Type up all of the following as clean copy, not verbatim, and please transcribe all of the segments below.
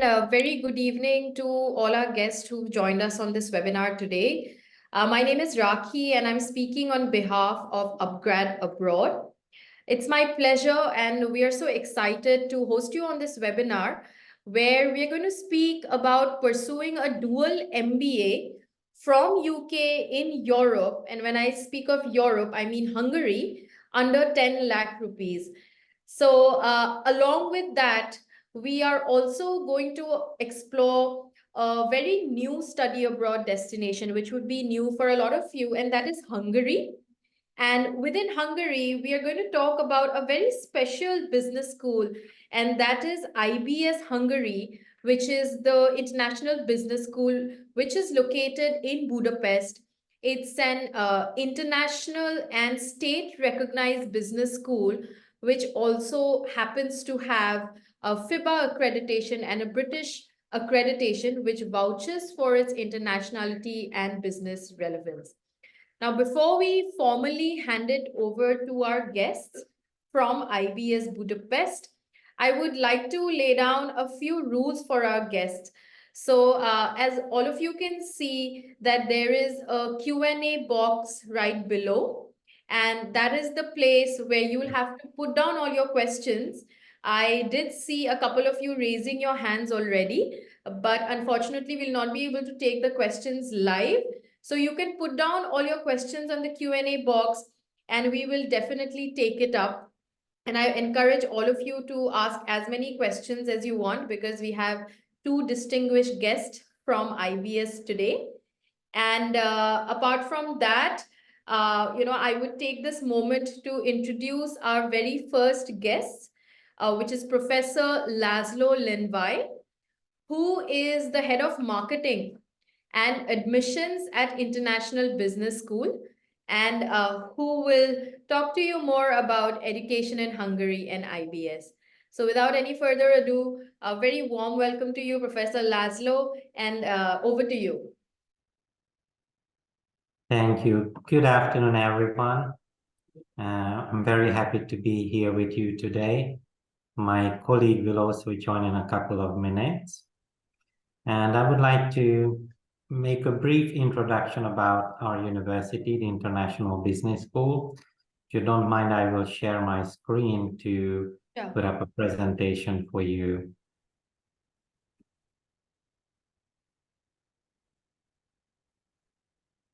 and very good evening to all our guests who've joined us on this webinar today. My name is Rakhi, and I'm speaking on behalf of upGrad Abroad. It's my pleasure, and we are so excited to host you on this webinar, where we are going to speak about pursuing a dual MBA from UK in Europe. And when I speak of Europe, I mean Hungary, under 10 lakh rupees. So along with that, we are also going to explore a very new study abroad destination, which would be new for a lot of you, and that is Hungary. And within Hungary, we are going to talk about a very special business school, and that is IBS Hungary, which is the International Business School, which is located in Budapest. It's an international and state-recognized business school, which also happens to have a FIBA accreditation and a British accreditation, which vouches for its internationality and business relevance. Now, before we formally hand it over to our guests from IBS Budapest, I would like to lay down a few rules for our guests. So as all of you can see that there is a Q&A box right below, and that is the place where you will have to put down all your questions. I did see a couple of you raising your hands already, but unfortunately we'll not be able to take the questions live. So you can put down all your questions on the Q&A box, and we will definitely take it up. And I encourage all of you to ask as many questions as you want, because we have two distinguished guests from IBS today. And apart from that, I would take this moment to introduce our very first guest, which is Professor Laszlo Lindvai, who is the head of marketing and admissions at International Business School, and who will talk to you more about education in Hungary and IBS. So without any further ado, a very warm welcome to you, Professor Laszlo, and over to you. Thank you. Good afternoon, everyone. I'm very happy to be here with you today. My colleague will also join in a couple of minutes. And I would like to make a brief introduction about our university, the International Business School. If you don't mind, I will share my screen to put up a presentation for you.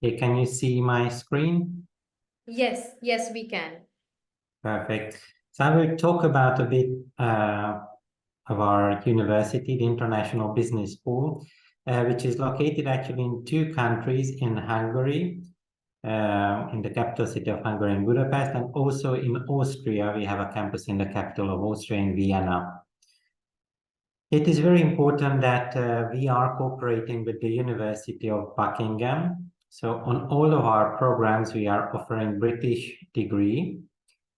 Okay, can you see my screen? Yes, we can. Perfect. So I will talk about a bit of our university, the International Business School, which is located actually in two countries, in Hungary, in the capital city of Hungary, in Budapest, and also in Austria. We have a campus in the capital of Austria, in Vienna. It is very important that we are cooperating with the University of Buckingham. So on all of our programs, we are offering British degree.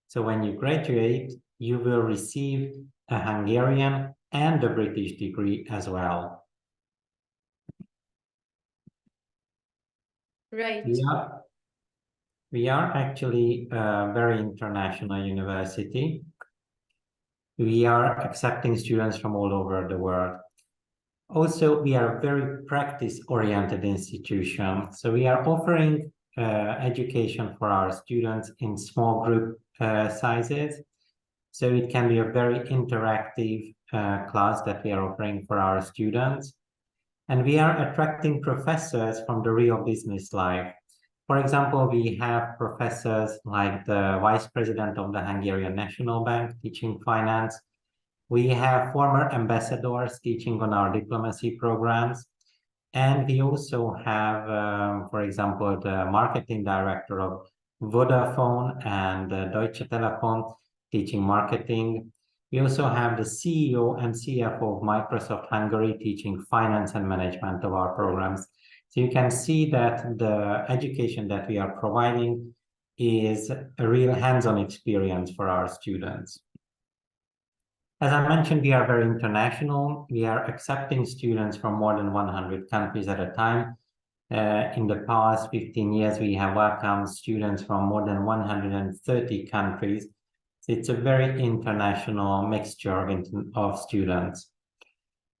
So when you graduate, you will receive a Hungarian and a British degree as well. Right. We are actually a very international university. We are accepting students from all over the world. Also, we are a very practice-oriented institution. So we are offering education for our students in small group sizes. So it can be a very interactive class that we are offering for our students. And we are attracting professors from the real business life. For example, we have professors like the Vice President of the Hungarian National Bank teaching finance. We have former ambassadors teaching on our diplomacy programs. And we also have, for example, the marketing director of Vodafone and Deutsche Telekom teaching marketing. We also have the CEO and CFO of Microsoft Hungary teaching finance and management of our programs. So you can see that the education that we are providing is a real hands-on experience for our students. As I mentioned, we are very international. We are accepting students from more than 100 countries at a time. In the past 15 years, we have welcomed students from more than 130 countries. So it's a very international mixture of students.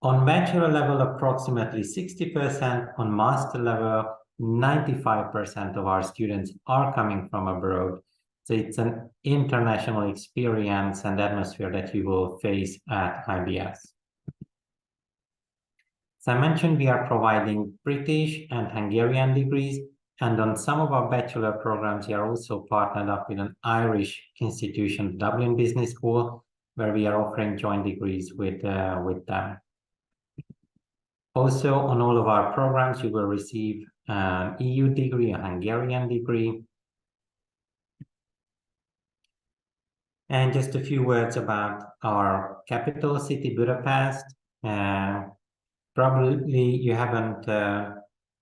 On bachelor level, approximately 60%. On master level, 95% of our students are coming from abroad. So it's an international experience and atmosphere that you will face at IBS. As I mentioned, we are providing British and Hungarian degrees, and on some of our bachelor programs, we are also partnered up with an Irish institution, Dublin Business School, where we are offering joint degrees with them. Also, on all of our programs, you will receive an EU degree, a Hungarian degree. And just a few words about our capital city, Budapest. Probably you haven't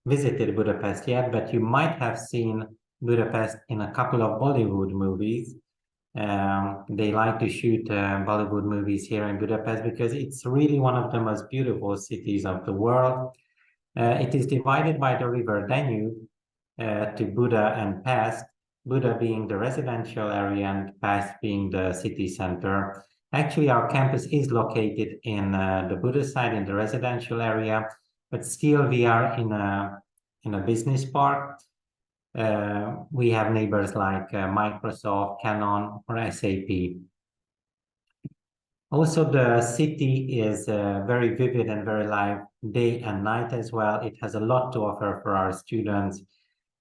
visited Budapest yet, but you might have seen Budapest in a couple of Bollywood movies. They like to shoot Bollywood movies here in Budapest because it's really one of the most beautiful cities of the world. It is divided by the river Danube to Buda and Pest, Buda being the residential area and Pest being the city center. Actually, our campus is located in the Buda side in the residential area, but still we are in a business park. We have neighbors like Microsoft, Canon, or SAP. Also, the city is very vivid and very live day and night as well. It has a lot to offer for our students,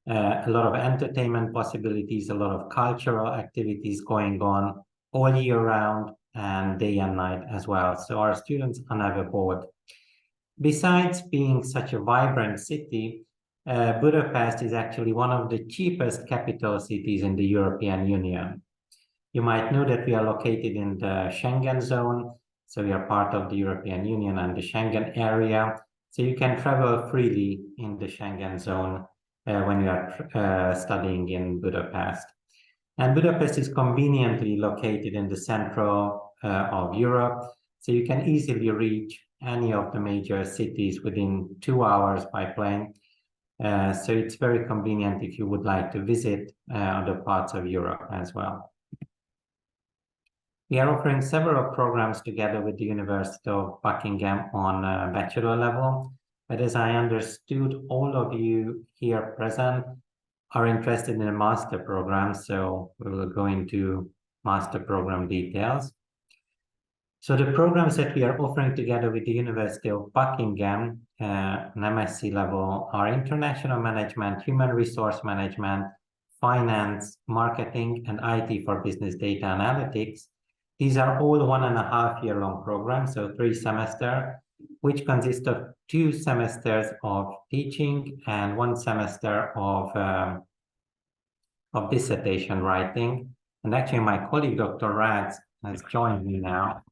a lot of entertainment possibilities, a lot of cultural activities going on all year round and day and night as well. So our students are never bored. Besides being such a vibrant city, Budapest is actually one of the cheapest capital cities in the European Union. You might know that we are located in the Schengen zone, so we are part of the European Union and the Schengen area. So you can travel freely in the Schengen zone when you are studying in Budapest. And Budapest is conveniently located in the central of Europe, so you can easily reach any of the major cities within 2 hours by plane. So it's very convenient if you would like to visit other parts of Europe as well. We are offering several programs together with the University of Buckingham on bachelor level. But as I understood, all of you here present are interested in a master program, so we will go into master program details. So the programs that we are offering together with the University of Buckingham, an MSc level, are international management, human resource management, finance, marketing, and IT for business data analytics. These are all 1.5-year long programs, so 3 semesters, which consist of 2 semesters of teaching and 1 semester of dissertation writing. And actually, my colleague, Dr. Rads, has joined me now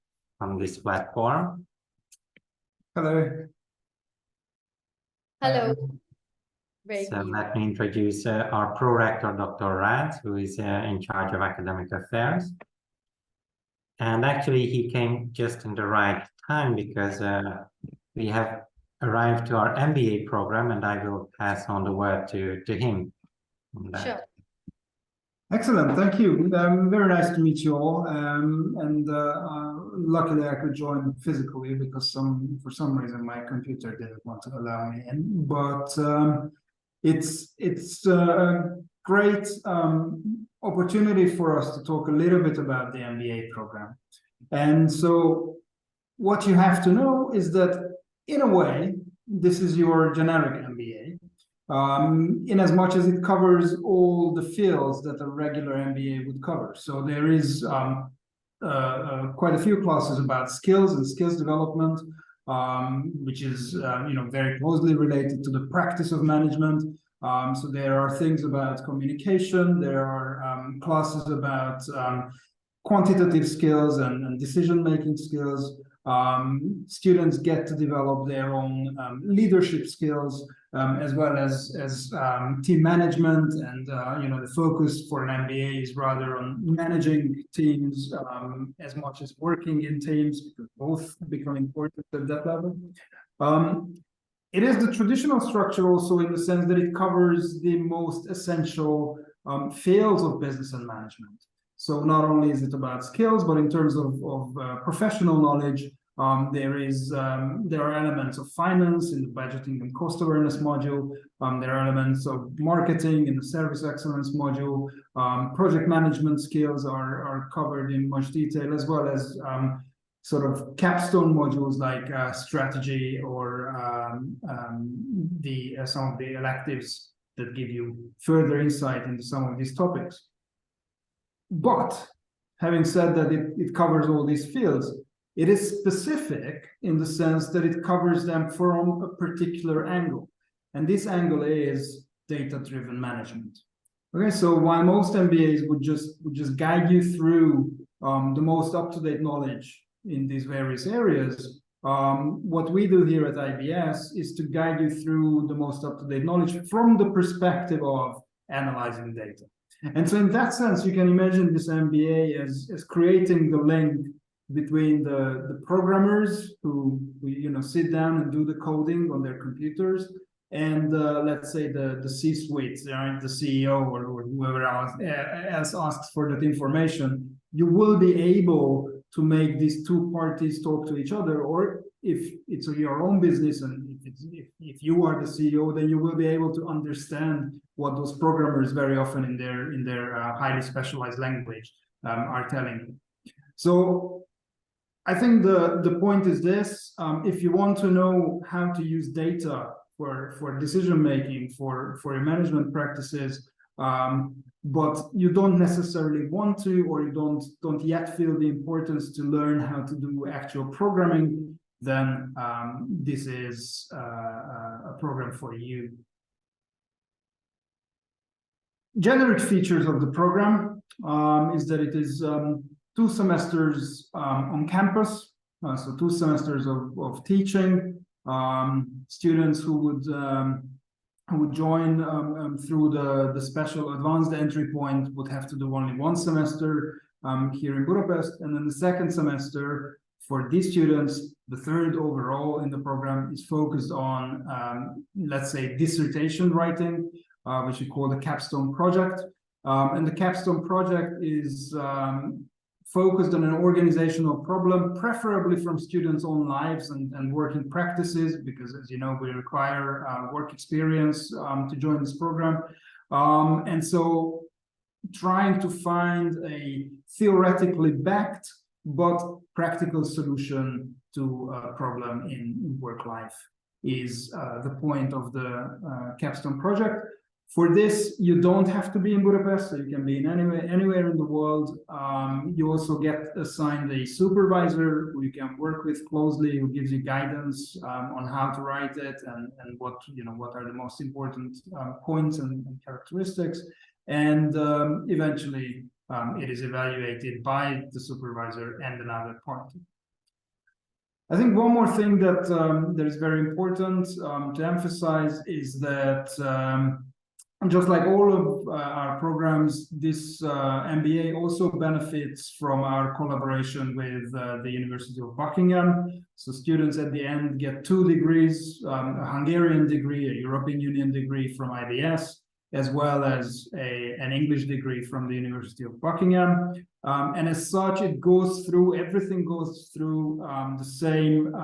on this platform. Hello. Hello. So let me introduce our pro-rector, Dr. Rads, who is in charge of academic affairs. And actually, he came just in the right time because we have arrived to our MBA program, and I will pass on the word to him. Sure. Excellent, thank you. Very nice to meet you all. Luckily, I could join physically because for some reason my computer didn't want to allow me in. But it's a great opportunity for us to talk a little bit about the MBA program. And so, what you have to know is that, in a way, this is your generic MBA. In as much as it covers all the fields that a regular MBA would cover. So there is quite a few classes about skills and skills development, which is very closely related to the practice of management. So there are things about communication. There are classes about quantitative skills and decision-making skills. Students get to develop their own leadership skills, as well as team management, and the focus for an MBA is rather on managing teams as much as working in teams, because both become important at that level. It is the traditional structure also in the sense that it covers the most essential fields of business and management. So not only is it about skills, but in terms of professional knowledge, There are elements of finance in the budgeting and cost awareness module. There are elements of marketing in the service excellence module. Project management skills are covered in much detail, as well as sort of capstone modules like strategy or some of the electives that give you further insight into some of these topics. But having said that it covers all these fields, it is specific in the sense that it covers them from a particular angle. And this angle is data-driven management. Okay, so while most MBAs would just guide you through the most up-to-date knowledge in these various areas, what we do here at IBS is to guide you through the most up-to-date knowledge from the perspective of analyzing data. And so in that sense, you can imagine this MBA as creating the link between the programmers who sit down and do the coding on their computers, and let's say the C-suite, right? The CEO or whoever else asks for that information. You will be able to make these two parties talk to each other, or if it's your own business and if you are the CEO, then you will be able to understand what those programmers very often in their highly specialized language are telling you. So I think the point is this: if you want to know how to use data for decision making, for your management practices, but you don't necessarily want to, or you don't yet feel the importance to learn how to do actual programming, then this is a program for you. Generic features of the program is that it is 2 semesters on campus, so 2 semesters of teaching. Students who would join through the special advanced entry point would have to do only 1 semester here in Budapest, and then the 2nd semester for these students, the 3rd overall in the program, is focused on let's say dissertation writing, which we call the Capstone project. And the Capstone project is focused on an organizational problem, preferably from students' own lives and working practices, because as you know, we require work experience to join this program. And so trying to find a theoretically backed but practical solution to a problem in work life is the point of the Capstone project. For this, you don't have to be in Budapest, so you can be in anywhere in the world. You also get assigned a supervisor who you can work with closely, who gives you guidance on how to write it and what are the most important points and characteristics. And eventually, it is evaluated by the supervisor and another party. I think one more thing that is very important to emphasize is that just like all of our programs, this MBA also benefits from our collaboration with the University of Buckingham. So students at the end get 2 degrees, a Hungarian degree, a European Union degree from IBS, as well as an English degree from the University of Buckingham. And as such, everything goes through the same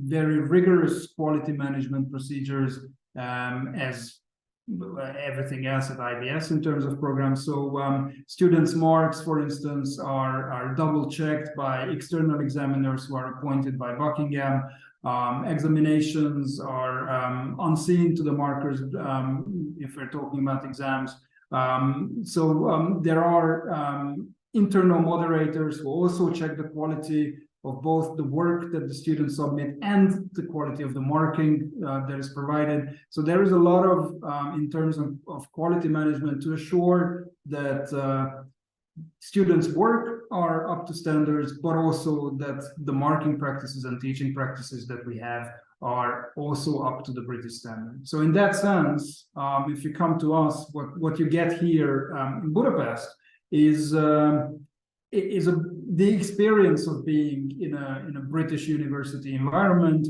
very rigorous quality management procedures as everything else at IBS in terms of programs. So students' marks, for instance, are double-checked by external examiners who are appointed by Buckingham. Examinations are unseen to the markers if we're talking about exams. So there are internal moderators who also check the quality of both the work that the students submit and the quality of the marking that is provided. So there is a lot of, in terms of quality management, to assure that students' work are up to standards, but also that the marking practices and teaching practices that we have are also up to the British standard. So in that sense, if you come to us, what you get here in Budapest is the experience of being in a British university environment.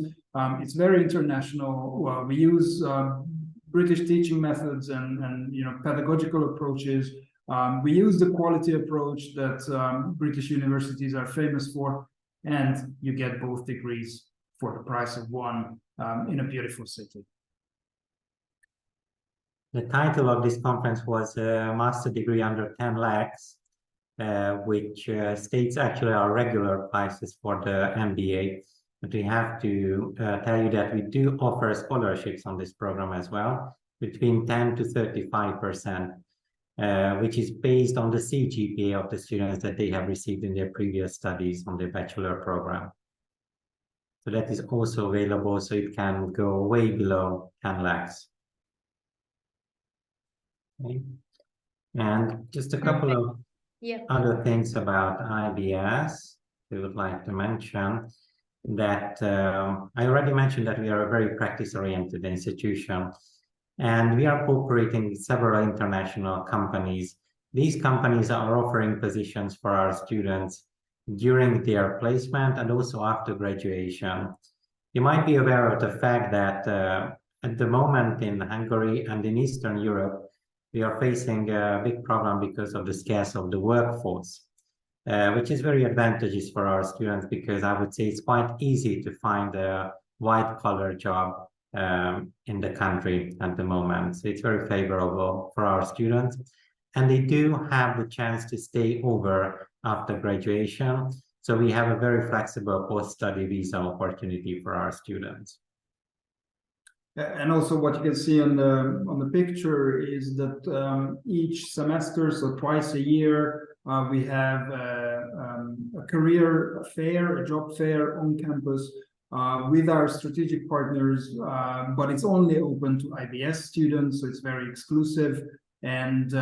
It's very international. We use British teaching methods and pedagogical approaches. We use the quality approach that British universities are famous for. and you get both degrees for the price of one in a beautiful city. The title of this conference was Master Degree Under 10 Lakhs, which states actually our regular prices for the MBA. But we have to tell you that we do offer scholarships on this program as well, between 10 to 35%, which is based on the CGPA of the students that they have received in their previous studies on the bachelor program. So that is also available, so it can go way below 10 lakhs. Okay. And just a couple of other things about IBS we would like to mention. That I already mentioned that we are a very practice-oriented institution, and we are cooperating with several international companies. These companies are offering positions for our students during their placement and also after graduation. You might be aware of the fact that at the moment in Hungary and in Eastern Europe, we are facing a big problem because of the scarcity of the workforce. Which is very advantageous for our students, because I would say it's quite easy to find a white-collar job in the country at the moment. So it's very favorable for our students. And they do have the chance to stay over after graduation. So we have a very flexible post-study visa opportunity for our students. And also what you can see on the picture is that each semester, so twice a year, we have a career fair, a job fair on campus with our strategic partners, but it's only open to IBS students, so it's very exclusive. And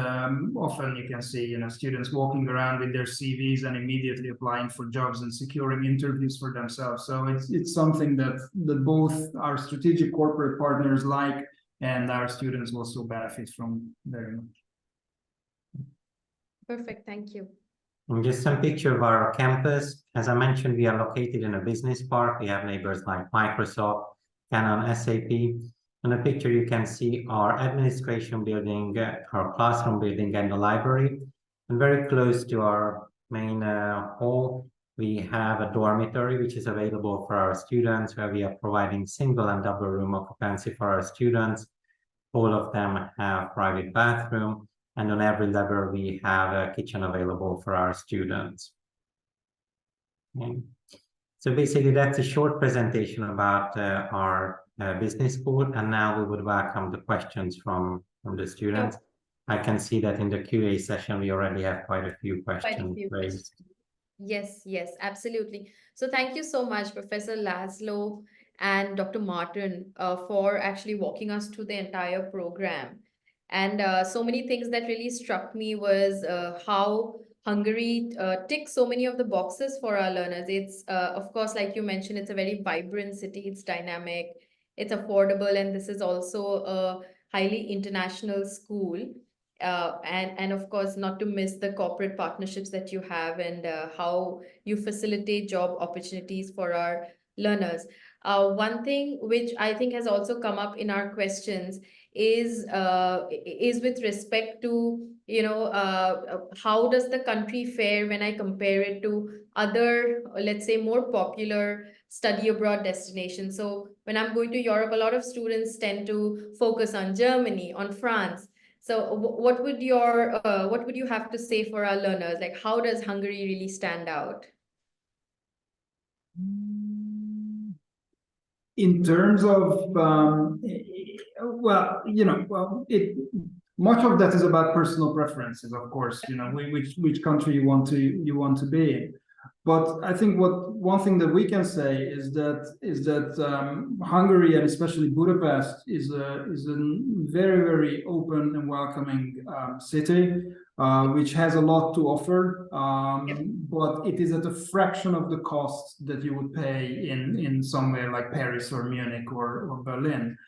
often you can see, students walking around with their CVs and immediately applying for jobs and securing interviews for themselves. So it's something that both our strategic corporate partners like, and our students also benefit from very much. Perfect, thank you. And just some picture of our campus. As I mentioned, we are located in a business park. We have neighbors like Microsoft, Canon, SAP. In the picture, you can see our administration building, our classroom building, and the library. And very close to our main hall, we have a dormitory, which is available for our students, where we are providing single and double room occupancy for our students. All of them have private bathroom, and on every level, we have a kitchen available for our students. Okay. So basically, that's a short presentation about our business school, and now we would welcome the questions from the students. I can see that in the QA session, we already have quite a few questions raised. Yes, absolutely. So thank you so much, Professor Laszlo and Dr. Martin, for actually walking us through the entire program. And so many things that really struck me was how Hungary ticks so many of the boxes for our learners. It's, of course, like you mentioned, it's a very vibrant city, it's dynamic, it's affordable, and this is also a highly international school. And of course, not to miss the corporate partnerships that you have, and how you facilitate job opportunities for our learners. One thing which I think has also come up in our questions is with respect to, how does the country fare when I compare it to other, let's say, more popular study abroad destinations. So when I'm going to Europe, a lot of students tend to focus on Germany, on France. So what would you have to say for our learners? Like, how does Hungary really stand out? In terms of, much of that is about personal preferences, of course. Which country you want to be in. But I think one thing that we can say is that Hungary, and especially Budapest, is a very, very open and welcoming city, which has a lot to offer, but it is at a fraction of the cost that you would pay in somewhere like Paris or Munich or Berlin.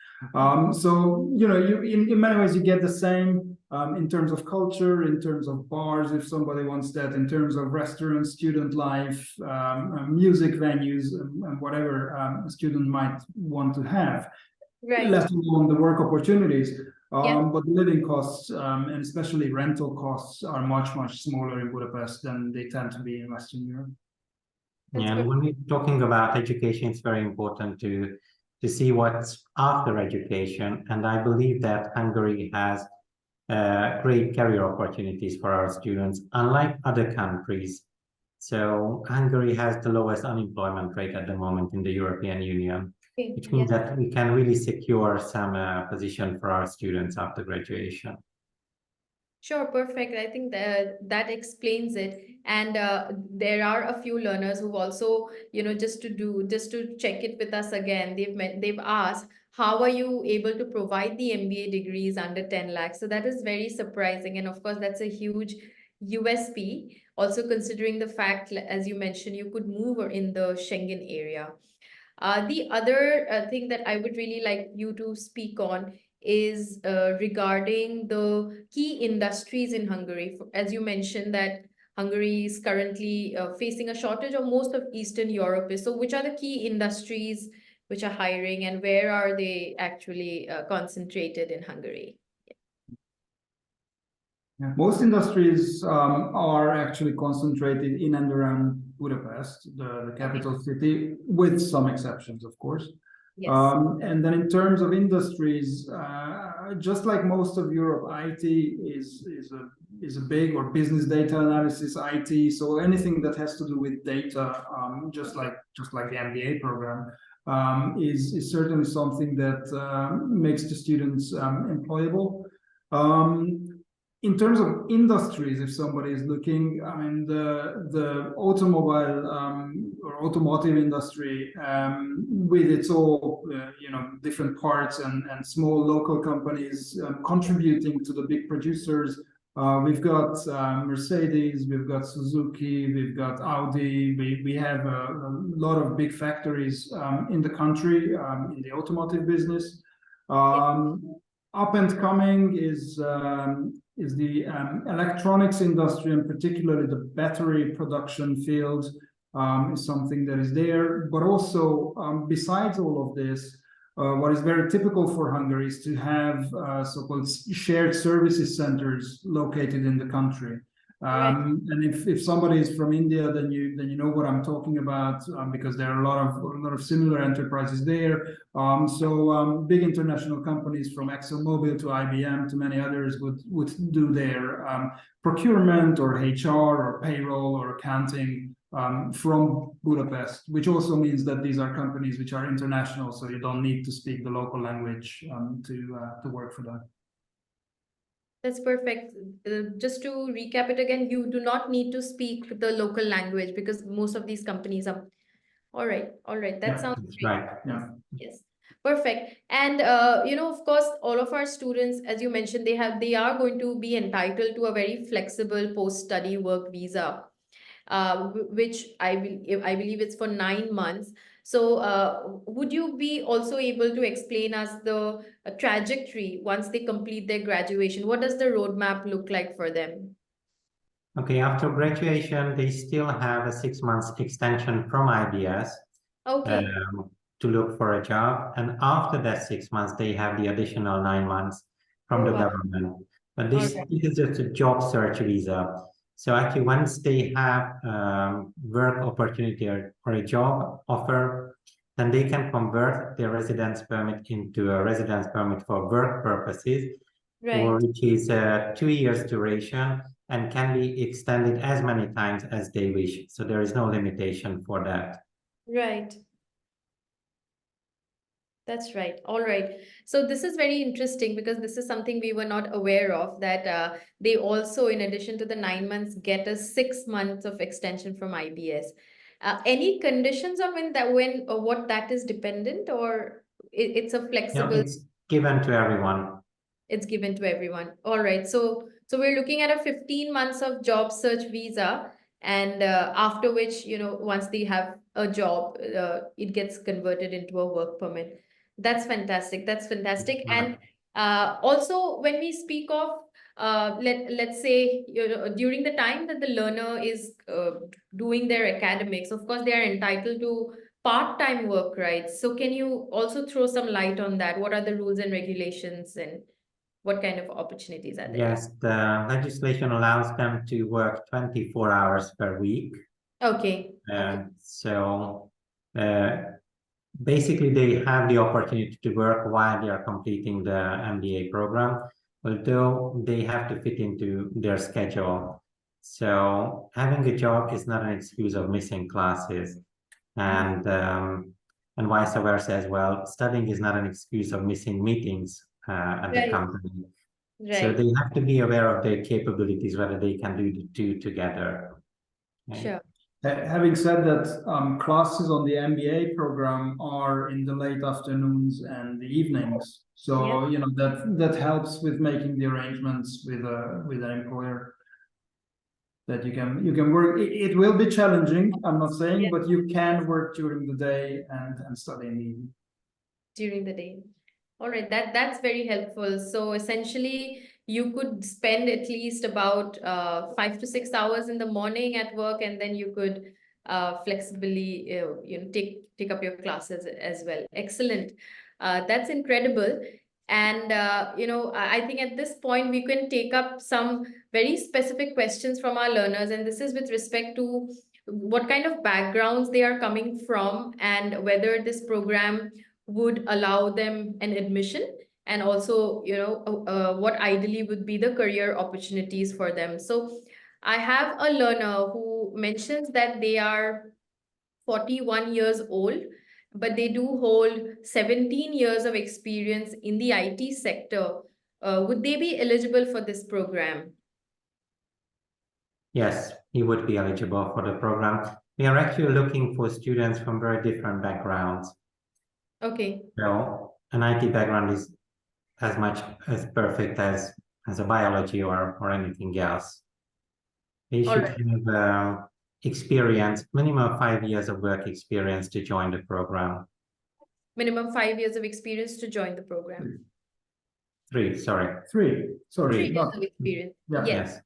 So you in many ways you get the same in terms of culture, in terms of bars, if somebody wants that, in terms of restaurants, student life, music venues, and whatever a student might want to have, let alone the work opportunities. But living costs, and especially rental costs, are much, much smaller in Budapest than they tend to be in Western Europe. That's And when we're talking about education, it's very important to see what's after education. And I believe that Hungary has great career opportunities for our students, unlike other countries. So Hungary has the lowest unemployment rate at the moment in the European Union, okay. which means Yes. that we can really secure some position for our students after graduation. Sure, perfect. I think that explains it. And there are a few learners who've also, just to check it with us again, they've asked, how are you able to provide the MBA degrees under 10 lakhs? So that is very surprising. And of course, that's a huge USP. Also considering the fact, as you mentioned, you could move in the Schengen area. The other thing that I would really like you to speak on is regarding the key industries in Hungary. As you mentioned that Hungary is currently facing a shortage, or most of Eastern Europe is. So which are the key industries which are hiring, and where are they actually concentrated in Hungary? Yeah. Most industries are actually concentrated in and around Budapest, the capital city, with some exceptions, of course. Yes. And then in terms of industries, just like most of Europe, IT is a big, or business data analysis, IT. So anything that has to do with data, just like the MBA program, is certainly something that makes the students employable. In terms of industries, if somebody is looking, I mean, the automobile or automotive industry, with its all different parts and small local companies contributing to the big producers. We've got Mercedes, we've got Suzuki, we've got Audi. We have a lot of big factories in the country in the automotive business. Up and coming is the electronics industry, and particularly the battery production field is something that is there. But also, besides all of this, what is very typical for Hungary is to have so-called shared services centers located in the country. And if somebody is from India, then you know what I'm talking about, because there are a lot of similar enterprises there. So big international companies from ExxonMobil to IBM to many others would do their procurement or HR or payroll or accounting from Budapest, which also means that these are companies which are international, so you don't need to speak the local language to work for them. That's perfect. Just to recap it again, you do not need to speak the local language because most of these companies are. All right. That sounds great. Right. Yeah. Yes. Perfect. And of course, all of our students, as you mentioned, they are going to be entitled to a very flexible post-study work visa, which I believe it's for 9 months. So would you be also able to explain us the trajectory once they complete their graduation? What does the roadmap look like for them? Okay, after graduation, they still have a 6 months extension from IBS Okay. to look for a job. And after that 6 months, they have the additional 9 months from the government. But this is just a job search visa. So actually, once they have work opportunity or a job offer, then they can convert their residence permit into a residence permit for work purposes, or which is 2 years duration and can be extended as many times as they wish. So there is no limitation for that. Right. That's right. All right. So this is very interesting because this is something we were not aware of, that they also, in addition to the 9 months, get a 6 months of extension from IBS. Any conditions on when or what that is dependent, or it's a flexible? No, it's given to everyone. It's given to everyone. All right. So we're looking at a 15 months of job search visa, and after which, once they have a job, it gets converted into a work permit. That's fantastic. And also, when we speak of let's say during the time that the learner is doing their academics, of course they are entitled to part-time work, right? So can you also throw some light on that? What are the rules and regulations, and what kind of opportunities are there? Yes, the legislation allows them to work 24 hours per week. Okay. So basically, they have the opportunity to work while they are completing the MBA program, although they have to fit into their schedule. So having a job is not an excuse of missing classes, and vice versa as well. Studying is not an excuse of missing meetings at the Right. company. So Right. they have to be aware of their capabilities, whether they can do the two together. Okay? Sure. Having said that, classes on the MBA program are in the late afternoons and the evenings. So, you know, that helps with making the arrangements with an employer that you can work. It will be challenging, I'm not saying, but you can work during the day and study in the evening. During the day. All right, that's very helpful. So essentially, you could spend at least about 5 to 6 hours in the morning at work, and then you could flexibly take up your classes as well. Excellent. That's incredible. And I think at this point we can take up some very specific questions from our learners, and this is with respect to what kind of backgrounds they are coming from and whether this program would allow them an admission, and also what ideally would be the career opportunities for them. So I have a learner who mentions that they are 41 years old, but they do hold 17 years of experience in the IT sector. Would they be eligible for this program? Yes, he would be eligible for the program. We are actually looking for students from very different backgrounds. Okay. So an IT background is as much as perfect as a biology or anything else. They should have experience, minimum 5 years of work experience to join the program. Minimum 5 years of experience to join the program. Three, sorry. 3 years of experience. Yeah. Yes.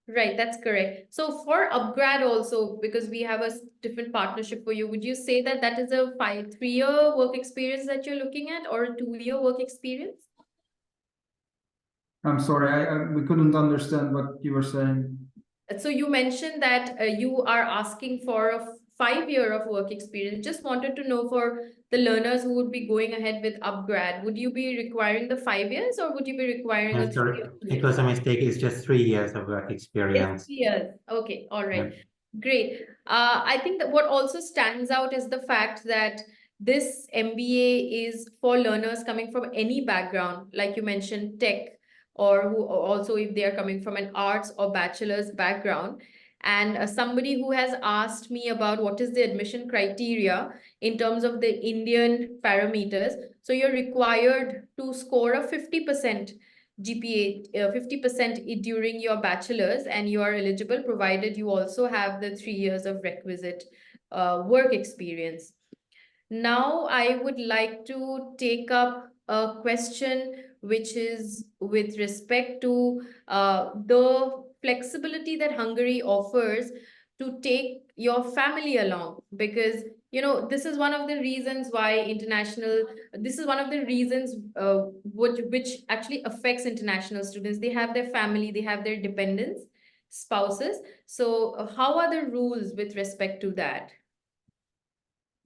Right, that's correct. So for upGrad also, because we have a different partnership for you, would you say that that is a 3-year work experience that you're looking at, or a 2-year work experience? I'm sorry, we couldn't understand what you were saying. So you mentioned that you are asking for a 5-year of work experience. Just wanted to know, for the learners who would be going ahead with upGrad, would you be requiring the 5 years, or would you be requiring a 3 year? It was a mistake. It's just 3 years of work experience. 3 years. Okay, all right. Yeah. Great. I think that what also stands out is the fact that this MBA is for learners coming from any background, like you mentioned, tech, or who also if they are coming from an arts or bachelor's background. And somebody who has asked me about what is the admission criteria in terms of the Indian parameters. So you're required to score a 50% GPA, 50% during your bachelor's, and you are eligible provided you also have the 3 years of requisite work experience. Now, I would like to take up a question which is with respect to the flexibility that Hungary offers to take your family along, because this is one of the reasons why this is one of the reasons which actually affects international students. They have their family, they have their dependents, spouses. So how are the rules with respect to that?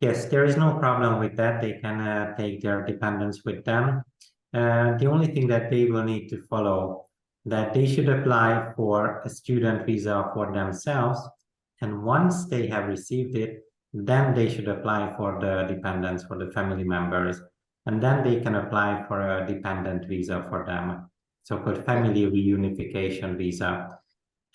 Yes, there is no problem with that. They can take their dependents with them. The only thing that they will need to follow, that they should apply for a student visa for themselves. And once they have received it, then they should apply for the dependents, for the family members. And then they can apply for a dependent visa for them, so-called family reunification visa.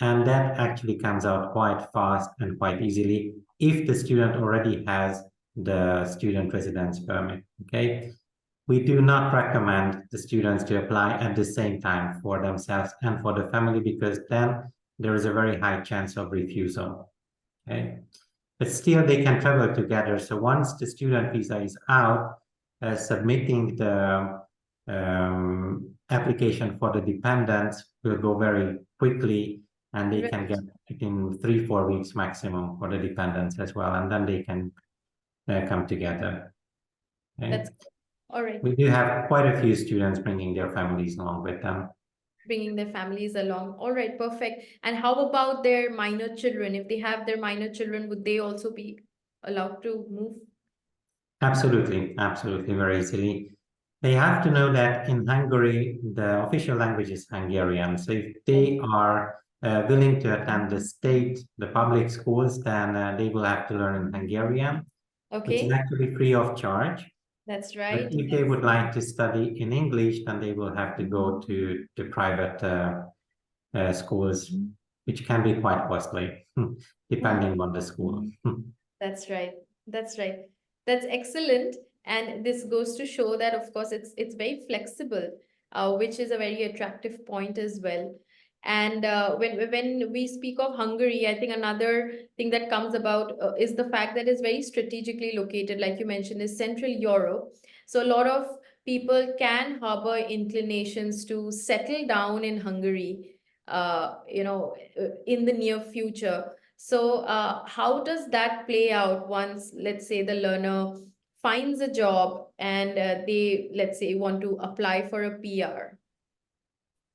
And that actually comes out quite fast and quite easily if the student already has the student residence permit, okay? We do not recommend the students to apply at the same time for themselves and for the family, because then there is a very high chance of refusal, okay? But still they can travel together. So once the student visa is out, submitting the application for the dependents will go very quickly, and they can get it in 3-4 weeks maximum for the dependents as well, and then they can come together. Okay? That's all right. We do have quite a few students bringing their families along with them. Bringing their families along. All right, perfect. And how about their minor children? If they have their minor children, would they also be allowed to move? Absolutely, absolutely, very easily. They have to know that in Hungary, the official language is Hungarian. So if they are willing to attend the public schools, then they will have to learn in Hungarian, which is Okay, actually free of charge. that's But right. if they would like to study in English, then they will have to go to the private schools, which can be quite costly, depending on the school. That's right. That's right. That's excellent. And this goes to show that, of course, it's very flexible, which is a very attractive point as well. And when we speak of Hungary, I think another thing that comes about is the fact that it's very strategically located, like you mentioned, is Central Europe. So a lot of people can harbor inclinations to settle down in Hungary, in the near future. So, how does that play out once, let's say, the learner finds a job and they, let's say, want to apply for a PR?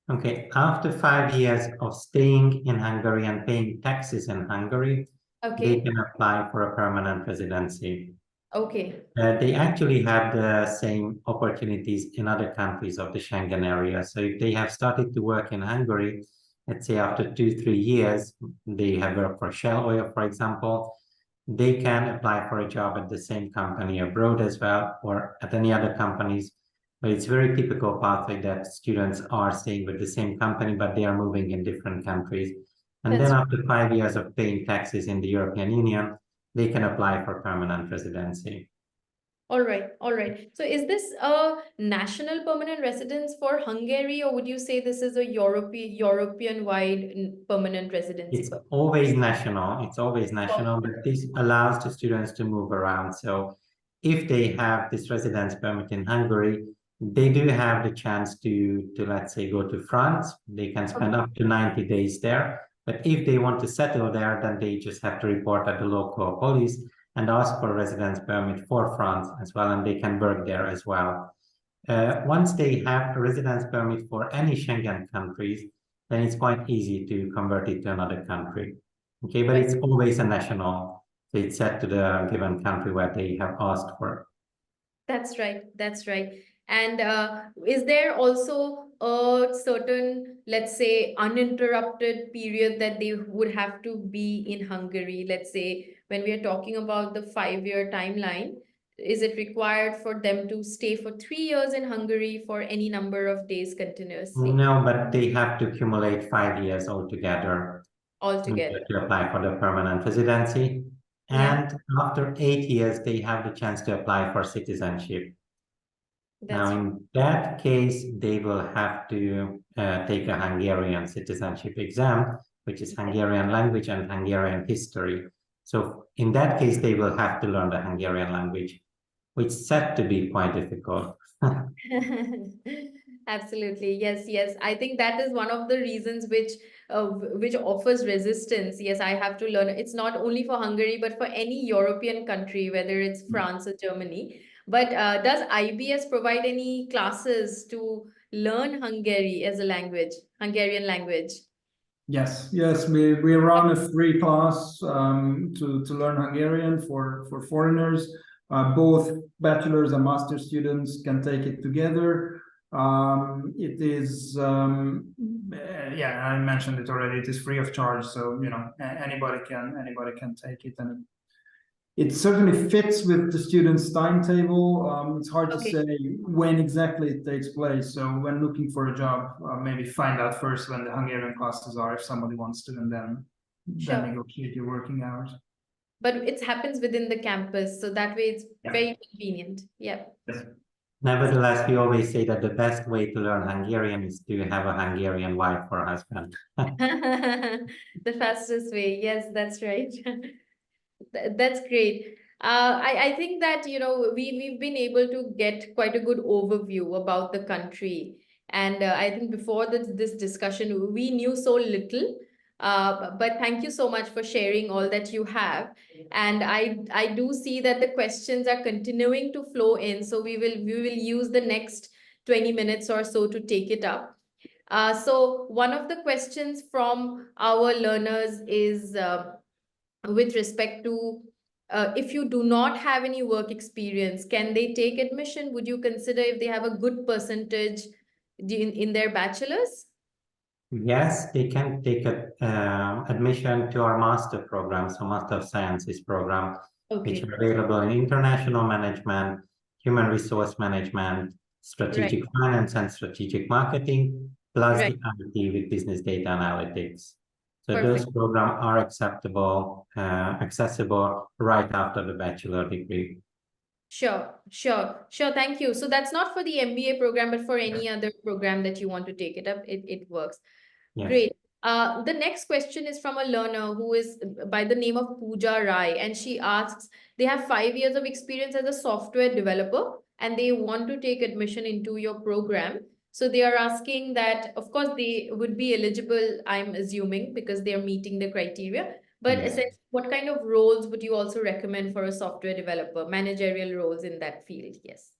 Okay, after 5 years of staying in Hungary and paying taxes in Hungary, they Okay, can apply for a permanent residency. okay, They actually have the same opportunities in other countries of the Schengen area. So if they have started to work in Hungary, let's say after 2, 3 years, they have worked for Shell Oil, for example, they can apply for a job at the same company abroad as well, or at any other companies. But it's very typical pathway that students are staying with the same company, but they are moving in different countries. And then that's after 5 years of paying taxes in the European Union, they can apply for permanent residency. all right, all right. So, is this a national permanent residence for Hungary, or would you say this is a European-wide permanent residency? It's always national. It's always national, but this allows the students to move around. So if they have this residence permit in Hungary, they do have the chance to let's say, go to France. They can spend Okay. up to 90 days there. But if they want to settle there, then they just have to report at the local police and ask for a residence permit for France as well, and they can work there as well. Once they have a residence permit for any Schengen countries, then it's quite easy to convert it to another country. Okay, but it's always a national. So it's set to the given country where they have asked for. That's right. That's right. And is there also a certain, let's say, uninterrupted period that they would have to be in Hungary? Let's say when we are talking about the 5-year timeline, is it required for them to stay for 3 years in Hungary for any number of days continuously No, but they have to accumulate 5 years altogether altogether? to apply for the permanent residency. Yeah, And after 8 years, they have the chance to apply for citizenship. Now, that's in that case, they will have to take a Hungarian citizenship exam, which is Hungarian language and Hungarian history. So in that case, they will have to learn the Hungarian language, which is said to be quite difficult. Absolutely. Yes, yes. I think that is one of the reasons which offers resistance. Yes, I have to learn. It's not only for Hungary, but for any European country, whether it's France or Germany. But does IBS provide any classes to learn Hungary as a language, Hungarian language? Yes, yes, we run a free class to learn Hungarian for foreigners. Both bachelor's and master students can take it together. It is, yeah, I mentioned it already. It is free of charge, so anybody can take it, and it certainly fits with the student's timetable. It's hard to Okay, say when exactly it takes place. So when looking for a job, maybe find out first when the Hungarian classes are, if somebody wants to, and then sure. negotiate your working hours. But it happens within the campus, so that way it's Yeah. very convenient. Yeah. Yes. Nevertheless, we always say that the best way to learn Hungarian is to have a Hungarian wife or husband. The fastest way. Yes, that's right. That's great. I think that, we've been able to get quite a good overview about the country. And I think before this discussion, we knew so little. But thank you so much for sharing all that you have. And I do see that the questions are continuing to flow in. So we will use the next 20 minutes or so to take it up. So one of the questions from our learners is with respect to if you do not have any work experience, can they take admission? Would you consider if they have a good percentage in their bachelor's? Yes, they can take admission to our master program, so Master of Sciences program, which Okay, are available in international management, human resource management, strategic right, finance and strategic marketing, plus right, the IT with business data analytics. So those perfect. programs are accessible right after the bachelor degree. Sure, sure, sure. Thank you. So that's not for the MBA program, but for any other program that you want to take it up, it works. Yes. Great. The next question is from a learner who is by the name of Pooja Rai, and she asks, they have 5 years of experience as a software developer, and they want to take admission into your program. So they are asking that, of course, they would be eligible, I'm assuming, because they are meeting the criteria. But Yes. essentially, what kind of roles would you also recommend for a software developer, managerial roles in that field? Yes.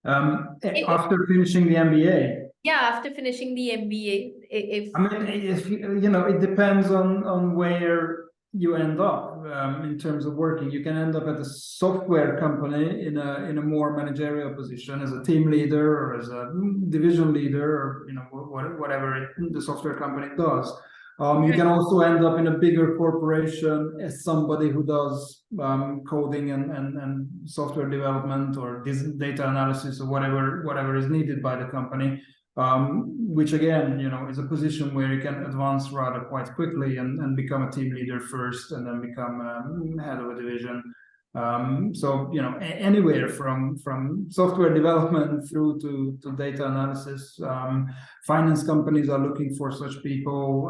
After finishing the MBA. Yeah, after finishing the MBA, if I mean, if you know, it depends on where you end up in terms of working. You can end up at a software company in a more managerial position as a team leader or as a division leader, or whatever the software company does. You can also end up in a bigger corporation as somebody who does coding and software development or data analysis or whatever is needed by the company. Which again, is a position where you can advance rather quite quickly and become a team leader first and then become head of a division. So, anywhere from software development through to data analysis. Finance companies are looking for such people.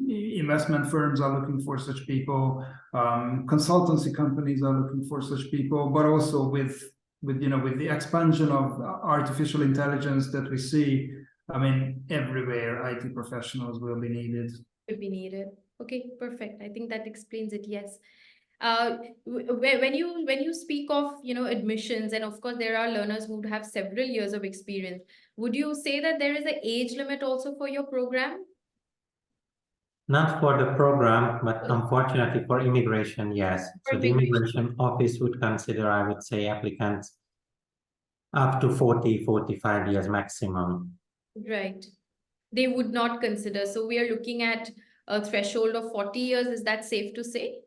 Investment firms are looking for such people. Consultancy companies are looking for such people, but also with the expansion of artificial intelligence that we see, I mean, everywhere IT professionals will be needed. Would be needed. Okay, perfect. I think that explains it. Yes. When you speak of admissions, and of course there are learners who would have several years of experience, would you say that there is an age limit also for your program? Not for the program, but unfortunately for immigration, yes. So the immigration office would consider, I would say, applicants up to 40, 45 years maximum. Right. They would not consider. So we are looking at a threshold of 40 years. Is that safe to say?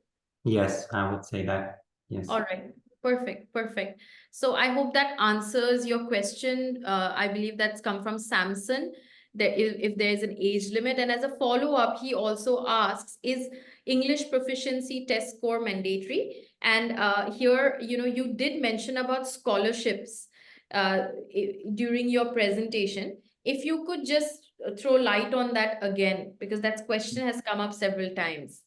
Yes, I would say that. Yes. All right. Perfect. Perfect. So I hope that answers your question. I believe that's come from Samson. There, if there is an age limit. And as a follow-up, he also asks, is English proficiency test score mandatory? And here, you did mention about scholarships during your presentation. If you could just throw light on that again, because that question has come up several times.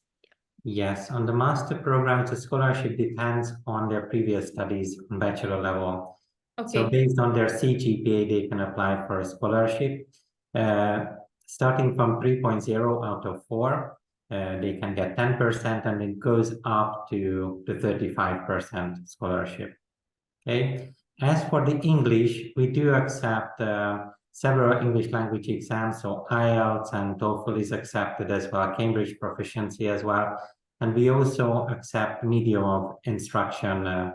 Yes, on the master program, the scholarship depends on their previous studies on bachelor level. So based on their CGPA, they can apply for a scholarship. Starting from 3.0 out of 4, they can get 10%, and it goes up to the 35% scholarship. Okay. As for the English, we do accept several English language exams, so IELTS and TOEFL is accepted as well, Cambridge Proficiency as well. And we also accept medium of instruction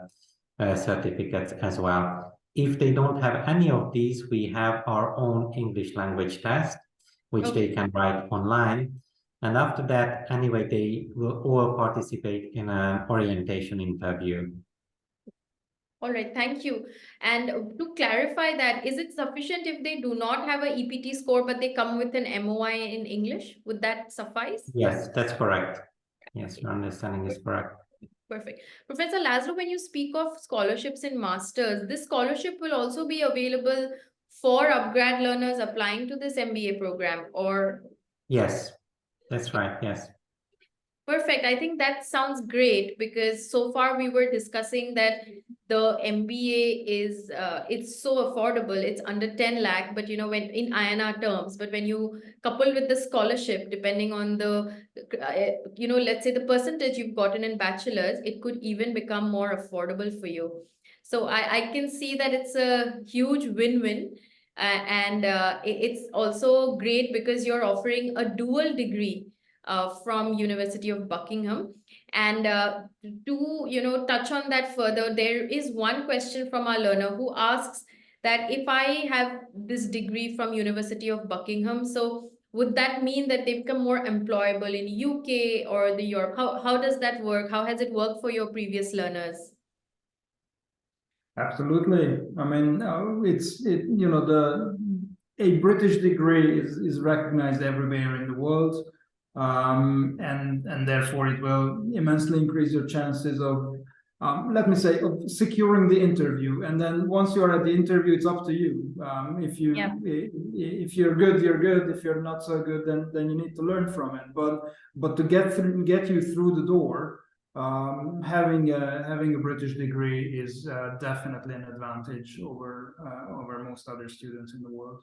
certificates as well. If they don't have any of these, we have our own English language test, which they can write online. And after that, anyway, they will all participate in an orientation interview. All right, thank you. And to clarify that, is it sufficient if they do not have a EPT score, but they come with an MOI in English? Would that suffice? Yes, that's correct. Yes, your understanding is correct. Perfect. Professor Laszlo, when you speak of scholarships in masters, this scholarship will also be available for upgrad learners applying to this MBA program, or? Yes, that's right. Yes. Perfect. I think that sounds great, because so far we were discussing that the MBA is it's so affordable. It's under 10 lakh, but when in INR terms, but when you couple with the scholarship, depending on the let's say the percentage you've gotten in bachelor's, it could even become more affordable for you. So I can see that it's a huge win-win. And it's also great because you're offering a dual degree from University of Buckingham. And to touch on that further, there is one question from our learner who asks that if I have this degree from University of Buckingham, so would that mean that they become more employable in UK or the Europe? How does that work? How has it worked for your previous learners? Absolutely. I mean, a British degree is recognized everywhere in the world, and therefore it will immensely increase your chances of, let me say, of securing the interview. And then once you are at the interview, it's up to you. If you're good, you're good. If you're not so good, then you need to learn from it. But to get you through the door. Having a British degree is definitely an advantage over most other students in the world.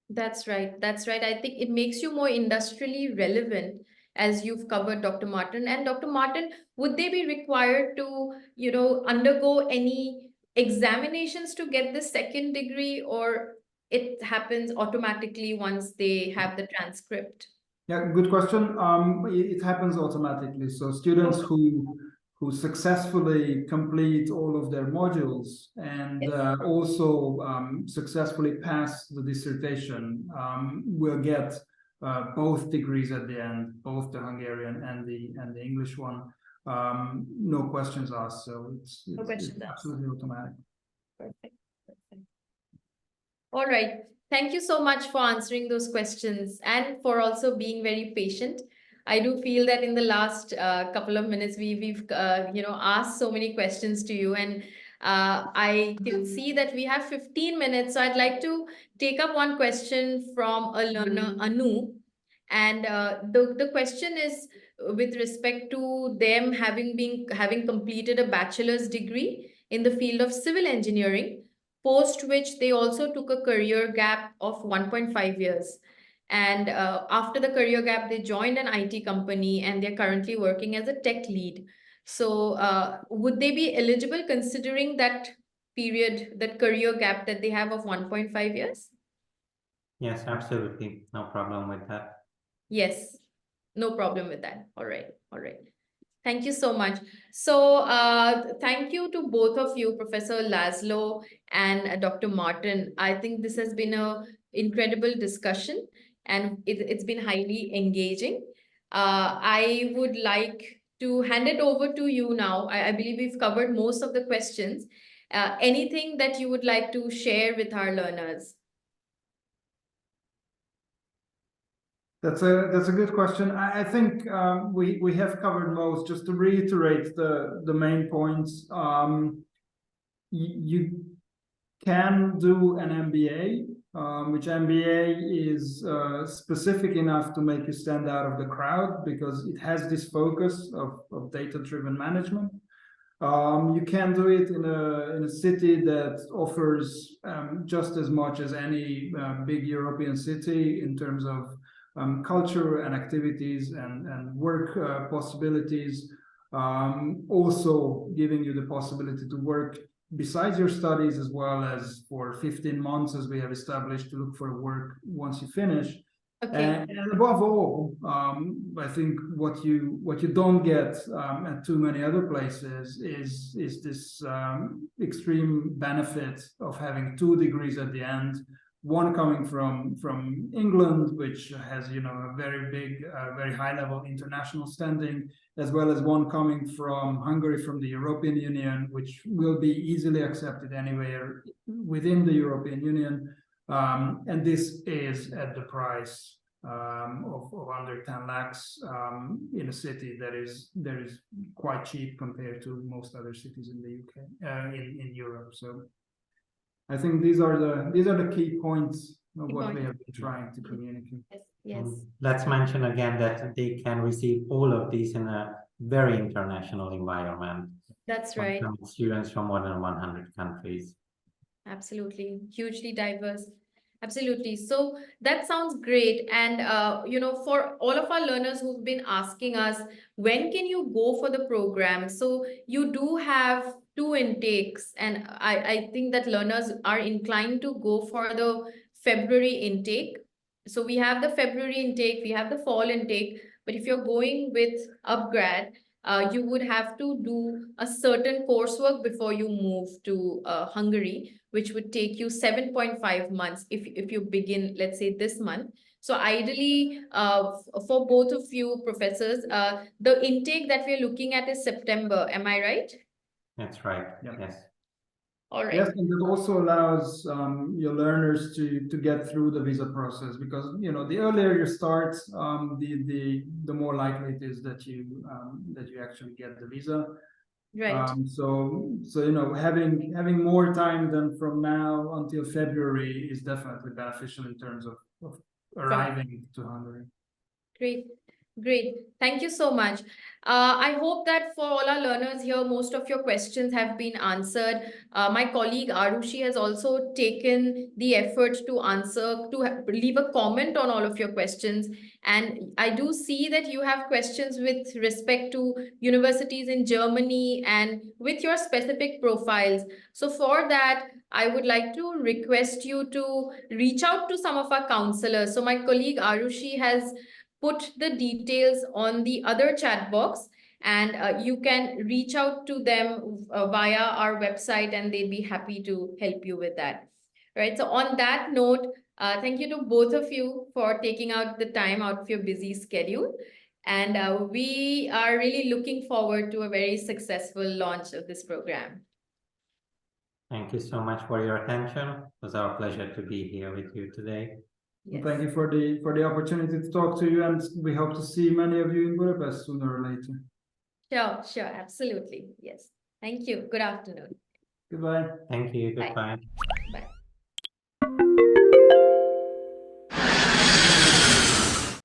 That's right. That's right. I think it makes you more industrially relevant, as you've covered, Dr. Martin. And Dr. Martin, would they be required to, undergo any examinations to get the second degree, or it happens automatically once they have the transcript? Yeah, good question. It happens automatically. So students who successfully complete all of their modules and also successfully pass the dissertation will get both degrees at the end, both the Hungarian and the English one. No questions asked. So it's absolutely automatic. Perfect. Perfect. All right. Thank you so much for answering those questions and for also being very patient. I do feel that in the last couple of minutes, we've asked so many questions to you, and I can see that we have 15 minutes. So I'd like to take up one question from a learner, Anu, and the question is with respect to them having completed a bachelor's degree in the field of civil engineering, post which they also took a career gap of 1.5 years. And after the career gap, they joined an IT company and they're currently working as a tech lead. So would they be eligible considering that period, that career gap that they have of 1.5 years? Yes, absolutely. No problem with that. Yes, no problem with that. All right. All right. Thank you so much. So thank you to both of you, Professor Laszlo and Dr. Martin. I think this has been an incredible discussion and it's been highly engaging. I would like to hand it over to you now. I believe we've covered most of the questions. Anything that you would like to share with our learners? That's a good question. I think we have covered most. Just to reiterate the main points, you can do an MBA, which MBA is specific enough to make you stand out of the crowd because it has this focus of data-driven management. You can do it in a city that offers just as much as any big European city in terms of culture and activities and work possibilities, also giving you the possibility to work besides your studies as well as for 15 months, as we have established, to look for work once you finish. Okay. And above all, I think what you don't get at too many other places is this extreme benefit of having 2 degrees at the end. One coming from England, which has a very big, very high level international standing, as well as one coming from Hungary, from the European Union, which will be easily accepted anywhere within the European Union. And this is at the price of under 10 lakhs in a city that is quite cheap compared to most other cities in the UK, in Europe. So I think these are the key points of what we have been trying to communicate. Yes. Let's mention again that they can receive all of these in a very international environment. That's right. Students from more than 100 countries. Absolutely. Hugely diverse. Absolutely. So that sounds great. And, for all of our learners who've been asking us, when can you go for the program? So you do have two intakes, and I think that learners are inclined to go for the February intake. So we have the February intake, we have the fall intake, but if you're going with upgrad, you would have to do a certain coursework before you move to Hungary, which would take you 7.5 months if you begin, let's say, this month. So ideally, for both of you professors, the intake that we're looking at is September. Am I right? That's right. Yeah. Yes. All right. Yes, and it also allows your learners to get through the visa process, because the earlier you start, the more likely it is that you actually get the visa. Right. So having more time than from now until February is definitely beneficial in terms of arriving to Hungary. Great. Great. Thank you so much. I hope that for all our learners here, most of your questions have been answered. My colleague Arushi has also taken the effort to answer, to leave a comment on all of your questions. And I do see that you have questions with respect to universities in Germany and with your specific profiles. So for that, I would like to request you to reach out to some of our counselors. So my colleague Arushi has put the details on the other chat box, and you can reach out to them via our website, and they'd be happy to help you with that. Right. So on that note, thank you to both of you for taking out the time out of your busy schedule. And we are really looking forward to a very successful launch of this program. Thank you so much for your attention. It was our pleasure to be here with you today. Yes. Thank you for the opportunity to talk to you, and we hope to see many of you in Budapest sooner or later. Sure, absolutely. Yes. Thank you. Good afternoon. Goodbye. Thank you. Bye. Goodbye.